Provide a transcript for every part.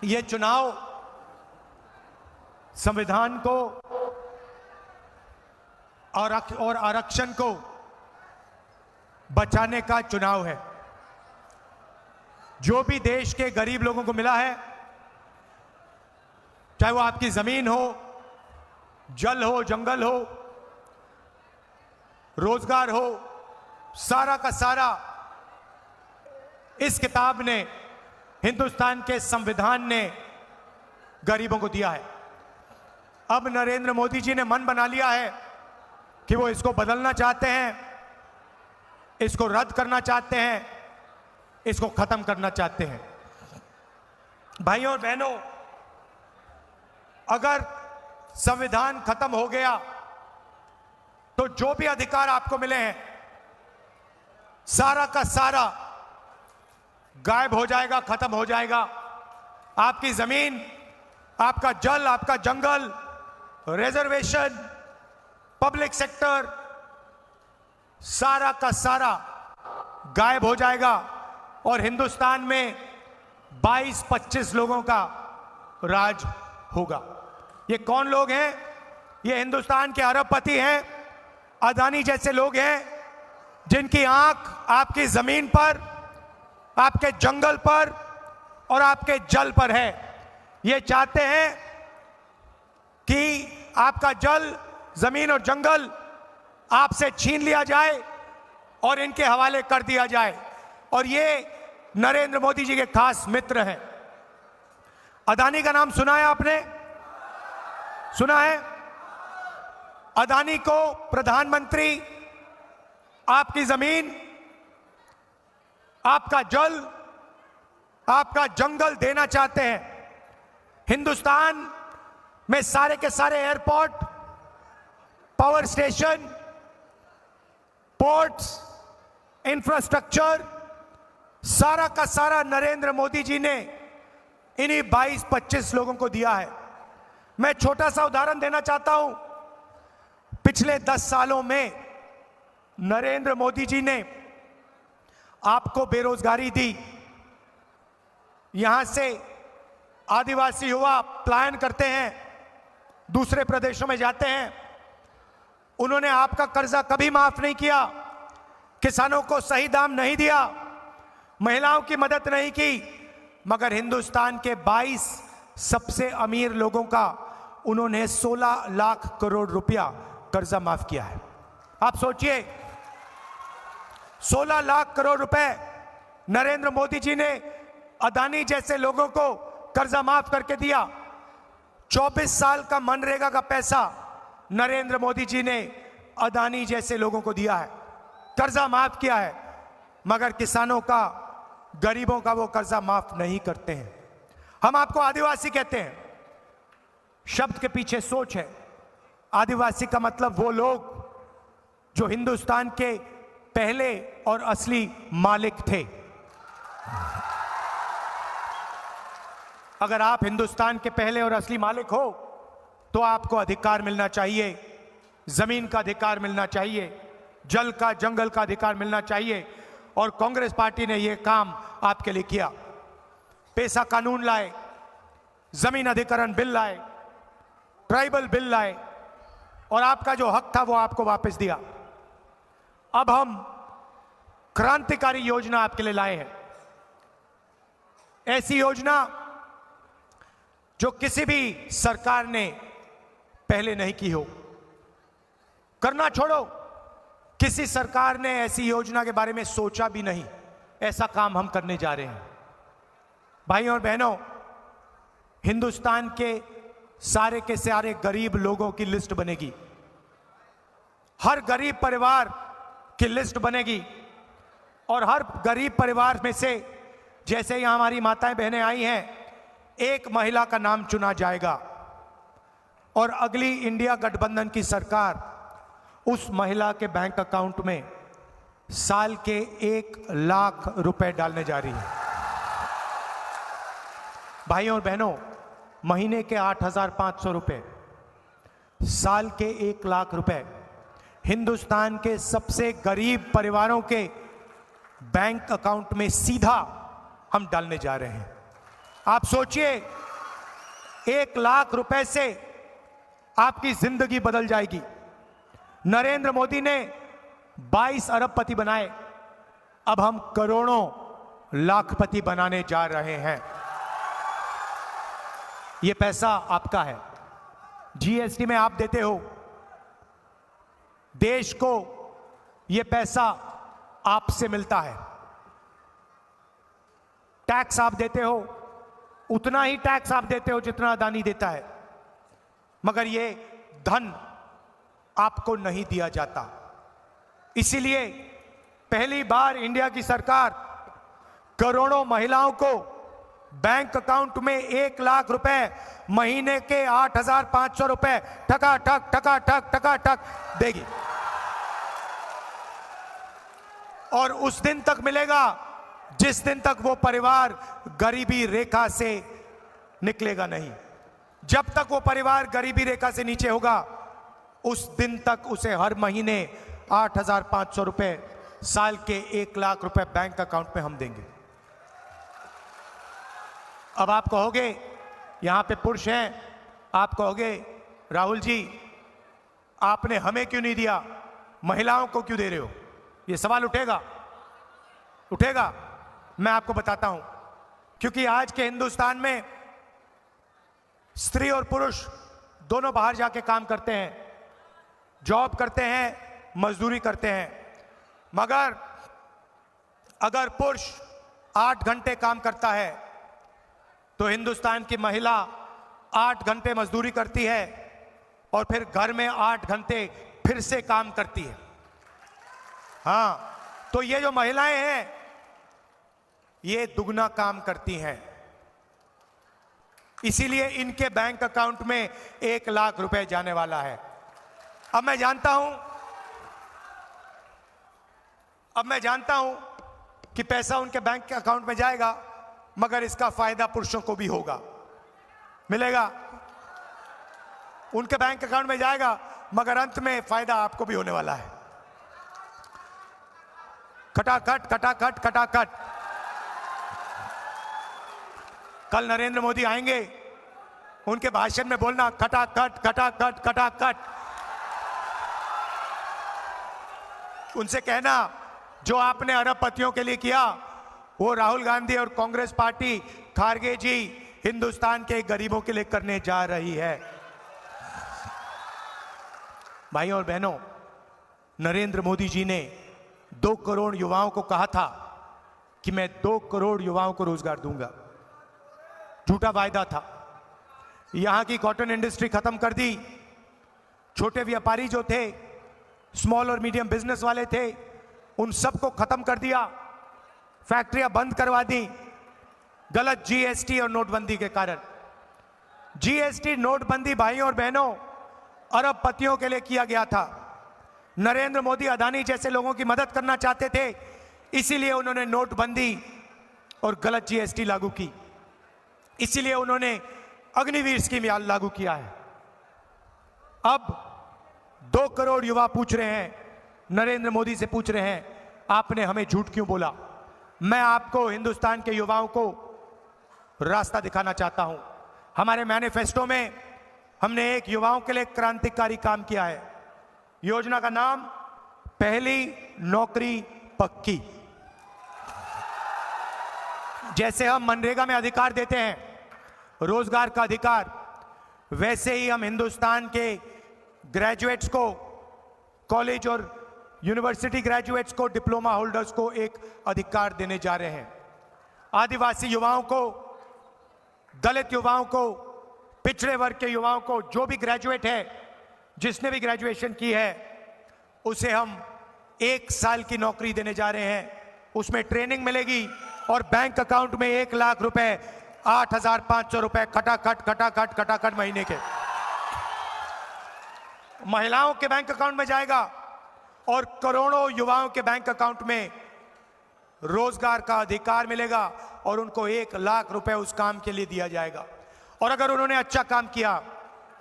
ये चुनाव संविधान को और आरक्षण को बचाने का चुनाव है। जो भी देश के गरीब लोगों को मिला है, चाहे वो आपकी जमीन हो, जल हो, जंगल हो, रोजगार हो, सारा का सारा इस किताब ने, हिंदुस्तान के संविधान ने गरीबों को दिया है। अब नरेंद्र मोदी जी ने मन बना लिया है कि वो इसको बदलना चाहते हैं, इसको रद्द करना चाहते हैं, इसको खत्म करना चाहते हैं। भाइयों और बहनों, अगर संविधान खत्म हो गया तो जो भी अधिकार आपको मिले हैं सारा का सारा गायब हो जाएगा, खत्म हो जाएगा। आपकी जमीन, आपका जल, आपका जंगल, रिजर्वेशन, पब्लिक सेक्टर, सारा का सारा गायब हो जाएगा और हिंदुस्तान में 22-25 लोगों का राज होगा। ये कौन लोग हैं? ये हिंदुस्तान के अरबपति हैं, अदानी जैसे लोग हैं, जिनकी आंख आपकी जमीन पर, आपके जंगल पर और आपके जल पर है। ये चाहते हैं कि आपका जल, जमीन और जंगल आपसे छीन लिया जाए और इनके हवाले कर दिया जाए। और ये नरेंद्र मोदी जी के खास मित्र हैं। अदानी का नाम सुना है आपने? सुना है? अदानी को प्रधानमंत्री आपकी जमीन, आपका जल, आपका जंगल देना चाहते हैं। हिंदुस्तान में सारे के सारे airport, power station, ports, infrastructure, सारा का सारा नरेंद्र मोदी जी ने इन्हीं 22-25 लोगों को दिया है। मैं छोटा सा उदाहरण देना चाहता हूं। पिछले 10 सालों में नरेंद्र मोदी जी ने आपको बेरोजगारी दी। यहां से आदिवासी युवा पलायन करते हैं, दूसरे प्रदेशों में जाते हैं। उन्होंने आपका कर्जा कभी माफ नहीं किया, किसानों को सही दाम नहीं दिया, महिलाओं की मदद नहीं की, मगर हिंदुस्तान के 22 सबसे अमीर लोगों का उन्होंने 16 लाख करोड़ रुपया कर्जा माफ किया है। आप सोचिए, 16 लाख करोड़ रुपए नरेंद्र मोदी जी ने अदानी जैसे लोगों को कर्जा माफ करके दिया। 24 साल का मनरेगा का पैसा नरेंद्र मोदी जी ने अदानी जैसे लोगों को दिया है, कर्जा माफ किया है, मगर किसानों का, गरीबों का वो कर्जा माफ नहीं करते हैं। हम आपको आदिवासी कहते हैं, शब्द के पीछे सोच है। आदिवासी का मतलब वो लोग जो हिंदुस्तान के पहले और असली मालिक थे। अगर आप हिंदुस्तान के पहले और असली मालिक हो तो आपको अधिकार मिलना चाहिए, जमीन का अधिकार मिलना चाहिए, जल का, जंगल का अधिकार मिलना चाहिए। और कांग्रेस पार्टी ने यह काम आपके लिए किया। पेशा कानून लाए, जमीन अधिकरण बिल लाए, ट्राइबल बिल लाए और आपका जो हक था वो आपको वापस दिया। अब हम क्रांतिकारी योजना आपके लिए लाए हैं। ऐसी योजना जो किसी भी सरकार ने पहले नहीं की हो। करना छोड़ो, किसी सरकार ने ऐसी योजना के बारे में सोचा भी नहीं। ऐसा काम हम करने जा रहे हैं। भाइयों और बहनों, हिंदुस्तान के सारे के सारे गरीब लोगों की लिस्ट बनेगी। हर गरीब परिवार की लिस्ट बनेगी और हर गरीब परिवार में से, जैसे यहां हमारी माताएं बहनें आई हैं, एक महिला का नाम चुना जाएगा और अगली इंडिया गठबंधन की सरकार उस महिला के बैंक अकाउंट में साल के 1 लाख रुपए डालने जा रही है। भाइयों और बहनों, महीने के 8,500 रुपए, साल के 1 लाख रुपए हिंदुस्तान के सबसे गरीब परिवारों के बैंक अकाउंट में सीधा हम डालने जा रहे हैं। आप सोचिए, 1 लाख रुपए से आपकी जिंदगी बदल जाएगी। नरेंद्र मोदी ने 22 अरबपति बनाए, अब हम करोड़ों लाखपति बनाने जा रहे हैं। यह पैसा आपका है, जीएसटी में आप देते हो, देश को यह पैसा आपसे मिलता है। टैक्स आप देते हो, उतना ही टैक्स आप देते हो जितना अदानी देता है, मगर यह धन आपको नहीं दिया जाता। इसीलिए पहली बार इंडिया की सरकार करोड़ों महिलाओं को बैंक अकाउंट में 1 लाख रुपए, महीने के 8,500 रुपए ठका ठक देगी। और उस दिन तक मिलेगा जिस दिन तक वो परिवार गरीबी रेखा से निकलेगा नहीं। जब तक वो परिवार गरीबी रेखा से नीचे होगा, उस दिन तक उसे हर महीने 8,500 रुपए, साल के 1 लाख रुपए बैंक अकाउंट में हम देंगे। अब आप कहोगे, यहां पे पुरुष हैं, आप कहोगे राहुल जी आपने हमें क्यों नहीं दिया, महिलाओं को क्यों दे रहे हो? ये सवाल उठेगा। मैं आपको बताता हूं, क्योंकि आज के हिंदुस्तान में स्त्री और पुरुष दोनों बाहर जाके काम करते हैं, जॉब करते हैं, मजदूरी करते हैं। मगर अगर पुरुष 8 घंटे काम करता है तो हिंदुस्तान की महिला 8 घंटे मजदूरी करती है और फिर घर में 8 घंटे फिर से काम करती है। हाँ, तो ये जो महिलाएं हैं ये दुगना काम करती हैं, इसीलिए इनके बैंक अकाउंट में 1 लाख रुपए जाने वाला है। अब मैं जानता हूं कि पैसा उनके बैंक के अकाउंट में जाएगा, मगर इसका फायदा पुरुषों को भी होगा, मिलेगा। उनके बैंक अकाउंट में जाएगा, मगर अंत में फायदा आपको भी होने वाला है। खटाखट। कल नरेंद्र मोदी आएंगे, उनके भाषण में बोलना खटाखट। उनसे कहना जो आपने अरबपतियों के लिए किया वो राहुल गांधी और कांग्रेस पार्टी, खारगे जी हिंदुस्तान के गरीबों के लिए करने जा रही है। भाइयों और बहनों, नरेंद्र मोदी जी ने 2 करोड़ युवाओं को कहा था कि मैं 2 करोड़ युवाओं को रोजगार दूंगा। झूठा वायदा था। यहां की कॉटन इंडस्ट्री खत्म कर दी। छोटे व्यापारी जो थे, स्मॉल और मीडियम बिजनेस वाले थे, उन सबको खत्म कर दिया। फैक्ट्रियां बंद करवा दी गलत जीएसटी और नोटबंदी के कारण। जीएसटी नोटबंदी भाइयों और बहनों अरबपतियों के लिए किया गया था। नरेंद्र मोदी अदानी जैसे लोगों की मदद करना चाहते थे, इसीलिए उन्होंने नोटबंदी और गलत जीएसटी लागू की। इसीलिए उन्होंने अग्निवीर स्कीम लागू किया है। अब 2 करोड़ युवा पूछ रहे हैं, नरेंद्र मोदी से पूछ रहे हैं, आपने हमें झूठ क्यों बोला? मैं आपको, हिंदुस्तान के युवाओं को रास्ता दिखाना चाहता हूं। हमारे मैनिफेस्टो में हमने एक युवाओं के लिए क्रांतिकारी काम किया है। योजना का नाम पहली नौकरी पक्की। जैसे हम मनरेगा में अधिकार देते हैं, रोजगार का अधिकार, वैसे ही हम हिंदुस्तान के ग्रेजुएट्स को, कॉलेज और यूनिवर्सिटी ग्रेजुएट्स को, डिप्लोमा होल्डर्स को एक अधिकार देने जा रहे हैं। आदिवासी युवाओं को, दलित युवाओं को, पिछड़े वर्ग के युवाओं को, जो भी ग्रेजुएट है, जिसने भी ग्रेजुएशन की है, उसे हम 1 साल की नौकरी देने जा रहे हैं। उसमें ट्रेनिंग मिलेगी और बैंक अकाउंट में 1 लाख रुपए, 8,500 रुपए खटाखट महीने के महिलाओं के बैंक अकाउंट में जाएगा और करोड़ों युवाओं के बैंक अकाउंट में रोजगार का अधिकार मिलेगा और उनको 1 लाख रुपए उस काम के लिए दिया जाएगा। और अगर उन्होंने अच्छा काम किया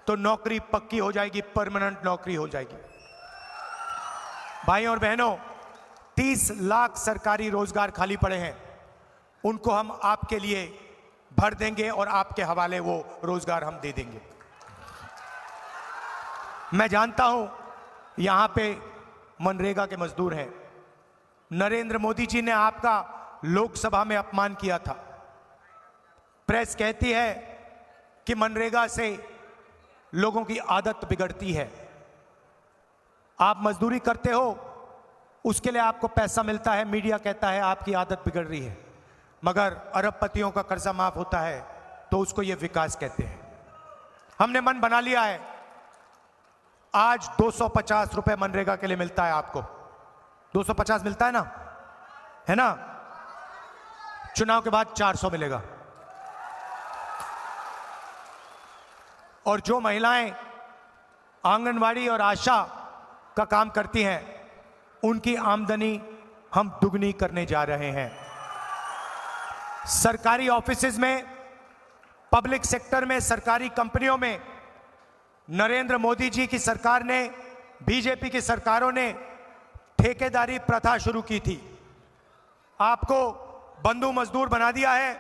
तो नौकरी पक्की हो जाएगी, परमानेंट नौकरी हो जाएगी। भाइयों और बहनों, 30 लाख सरकारी रोजगार खाली पड़े हैं, उनको हम आपके लिए भर देंगे और आपके हवाले वो रोजगार हम दे देंगे। मैं जानता हूं यहां पे मनरेगा के मजदूर हैं। नरेंद्र मोदी जी ने आपका लोकसभा में अपमान किया था। प्रेस कहती है कि मनरेगा से लोगों की आदत बिगड़ती है। आप मजदूरी करते हो, उसके लिए आपको पैसा मिलता है, मीडिया कहता है आपकी आदत बिगड़ रही है। मगर अरबपतियों का कर्जा माफ होता है तो उसको ये विकास कहते हैं। हमने मन बना लिया है, आज 250 रुपए मनरेगा के लिए मिलता है आपको। 250 मिलता है ना, है ना? चुनाव के बाद 400 मिलेगा। और जो महिलाएं आंगनवाड़ी और आशा का काम करती हैं, उनकी आमदनी हम दुगनी करने जा रहे हैं। सरकारी ऑफिसेज में, पब्लिक सेक्टर में, सरकारी कंपनियों में नरेंद्र मोदी जी की सरकार ने, बीजेपी की सरकारों ने ठेकेदारी प्रथा शुरू की थी। आपको बंधु मजदूर बना दिया है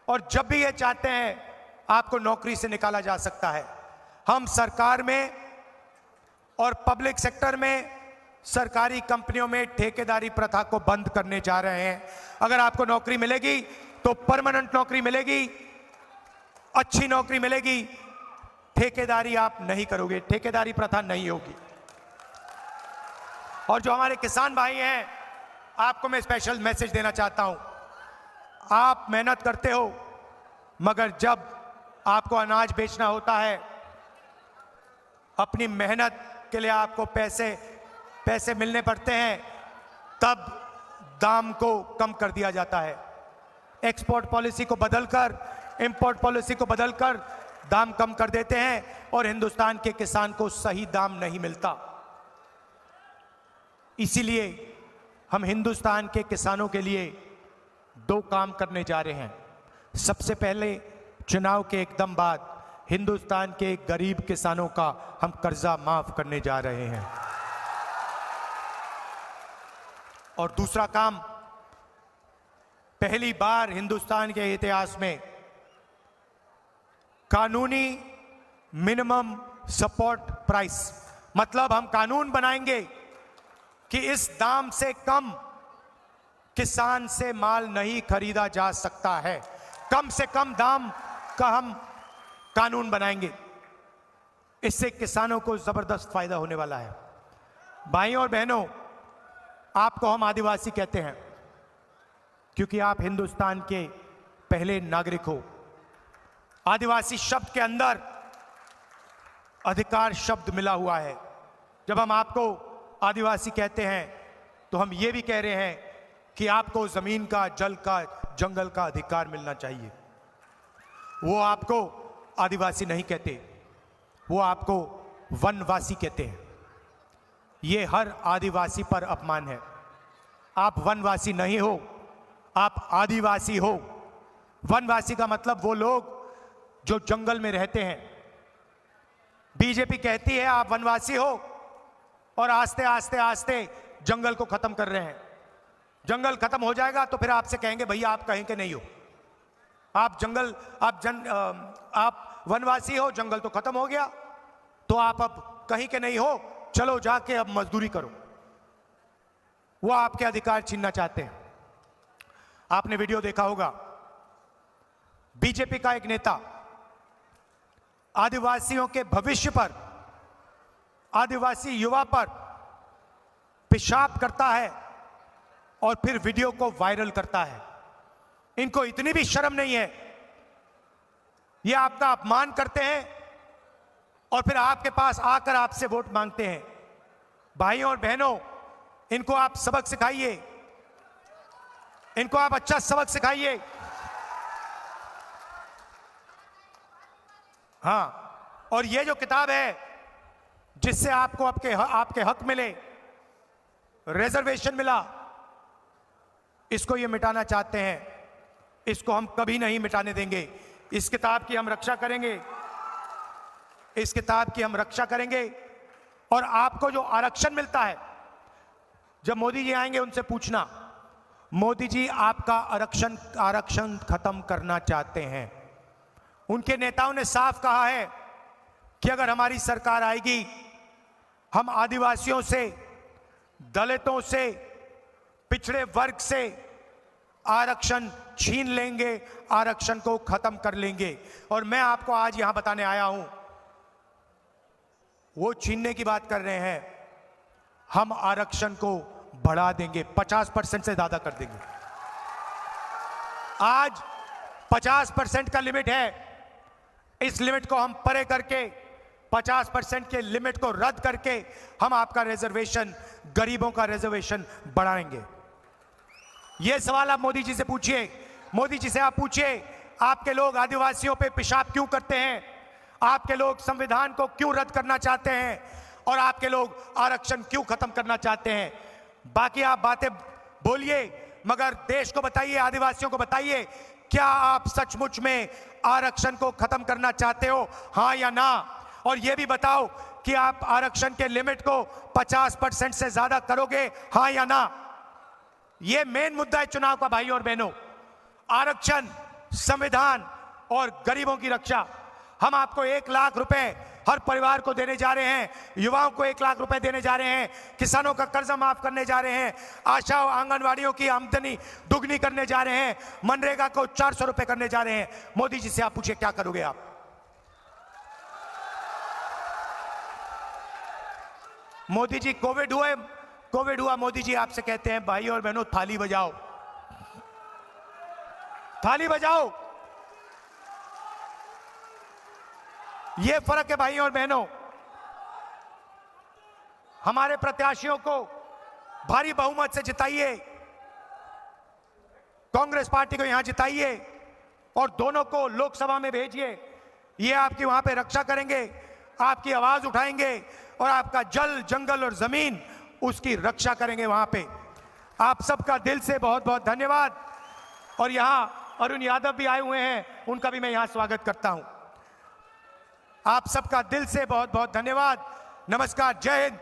और जब भी ये चाहते हैं आपको नौकरी से निकाला जा सकता है। हम सरकार में और पब्लिक सेक्टर में, सरकारी कंपनियों में ठेकेदारी प्रथा को बंद करने जा रहे हैं। अगर आपको नौकरी मिलेगी तो परमानेंट नौकरी मिलेगी, अच्छी नौकरी मिलेगी। ठेकेदारी आप नहीं करोगे, ठेकेदारी प्रथा नहीं होगी। और जो हमारे किसान भाई हैं, आपको मैं स्पेशल मैसेज देना चाहता हूं। आप मेहनत करते हो, मगर जब आपको अनाज बेचना होता है, अपनी मेहनत के लिए आपको पैसे मिलने पड़ते हैं, तब दाम को कम कर दिया जाता है। एक्सपोर्ट पॉलिसी को बदलकर, इंपोर्ट पॉलिसी को बदलकर दाम कम कर देते हैं और हिंदुस्तान के किसान को सही दाम नहीं मिलता। इसीलिए हम हिंदुस्तान के किसानों के लिए 2 काम करने जा रहे हैं। सबसे पहले, चुनाव के एकदम बाद हिंदुस्तान के गरीब किसानों का हम कर्जा माफ करने जा रहे हैं। और दूसरा काम, पहली बार हिंदुस्तान के इतिहास में कानूनी मिनिमम सपोर्ट प्राइस, मतलब हम कानून बनाएंगे कि इस दाम से कम किसान से माल नहीं खरीदा जा सकता है। कम से कम दाम का हम कानून बनाएंगे। इससे किसानों को जबरदस्त फायदा होने वाला है। भाइयों और बहनों, आपको हम आदिवासी कहते हैं क्योंकि आप हिंदुस्तान के पहले नागरिक हो। आदिवासी शब्द के अंदर अधिकार शब्द मिला हुआ है। जब हम आपको आदिवासी कहते हैं तो हम ये भी कह रहे हैं कि आपको जमीन का, जल का, जंगल का अधिकार मिलना चाहिए। वो आपको आदिवासी नहीं कहते, वो आपको वनवासी कहते हैं। ये हर आदिवासी पर अपमान है। आप वनवासी नहीं हो, आप आदिवासी हो। वनवासी का मतलब वो लोग जो जंगल में रहते हैं। बीजेपी कहती है आप वनवासी हो और आस्ते आस्ते आस्ते जंगल को खत्म कर रहे हैं। जंगल खत्म हो जाएगा तो फिर आपसे कहेंगे भैया आप कहीं के नहीं हो, आप वनवासी हो, जंगल तो खत्म हो गया, तो आप अब कहीं के नहीं हो, चलो जाके अब मजदूरी करो। वो आपके अधिकार छीनना चाहते हैं। आपने वीडियो देखा होगा, बीजेपी का एक नेता आदिवासियों के भविष्य पर, आदिवासी युवा पर पेशाब करता है और फिर वीडियो को वायरल करता है। इनको इतनी भी शर्म नहीं है। ये आपका अपमान करते हैं और फिर आपके पास आकर आपसे वोट मांगते हैं। भाइयों और बहनों, इनको आप सबक सिखाइए, इनको आप अच्छा सबक सिखाइए। हाँ, और ये जो किताब है जिससे आपको आपके हक मिले, रिजर्वेशन मिला, इसको ये मिटाना चाहते हैं। इसको हम कभी नहीं मिटाने देंगे। इस किताब की हम रक्षा करेंगे, इस किताब की हम रक्षा करेंगे। और आपको जो आरक्षण मिलता है, जब मोदी जी आएंगे उनसे पूछना, मोदी जी आपका आरक्षण खत्म करना चाहते हैं। उनके नेताओं ने साफ कहा है कि अगर हमारी सरकार आएगी, हम आदिवासियों से, दलितों से, पिछड़े वर्ग से आरक्षण छीन लेंगे, आरक्षण को खत्म कर लेंगे। और मैं आपको आज यहां बताने आया हूं, वो छीनने की बात कर रहे हैं, हम आरक्षण को बढ़ा देंगे, 50% से ज्यादा कर देंगे। आज 50% का लिमिट है, इस लिमिट को हम परे करके 50% के लिमिट को रद्द करके हम आपका रिजर्वेशन, गरीबों का रिजर्वेशन बढ़ाएंगे। यह सवाल आप मोदी जी से पूछिए। मोदी जी से आप पूछिए, आपके लोग आदिवासियों पे पेशाब क्यों करते हैं? आपके लोग संविधान को क्यों रद्द करना चाहते हैं? और आपके लोग आरक्षण क्यों खत्म करना चाहते हैं? बाकी आप बातें बोलिए, मगर देश को बताइए, आदिवासियों को बताइए, क्या आप सचमुच में आरक्षण को खत्म करना चाहते हो, हां या ना? और यह भी बताओ कि आप आरक्षण के लिमिट को 50% से ज्यादा करोगे, हां या ना? यह मेन मुद्दा है चुनाव का, भाई और बहनों। आरक्षण, संविधान और गरीबों की रक्षा। हम आपको 1 लाख रुपए हर परिवार को देने जा रहे हैं, युवाओं को 1 लाख रुपए देने जा रहे हैं, किसानों का कर्जा माफ करने जा रहे हैं, आशा और आंगनवाड़ियों की आमदनी दुगनी करने जा रहे हैं, मनरेगा को 400 रुपए करने जा रहे हैं। मोदी जी से आप पूछिए, क्या करोगे आप? मोदी जी, कोविड हुआ, मोदी जी आपसे कहते हैं, भाई और बहनों थाली बजाओ, थाली बजाओ। यह फर्क है भाई और बहनों। हमारे प्रत्याशियों को भारी बहुमत से जिताइए, कांग्रेस पार्टी को यहां जिताइए और दोनों को लोकसभा में भेजिए। ये आपकी वहां पे रक्षा करेंगे, आपकी आवाज उठाएंगे और आपका जल, जंगल और जमीन, उसकी रक्षा करेंगे वहां पे। आप सबका दिल से बहुत बहुत धन्यवाद। और यहां अरुण यादव भी आए हुए हैं, उनका भी मैं यहां स्वागत करता हूं। आप सबका दिल से बहुत बहुत धन्यवाद। नमस्कार, जय हिंद।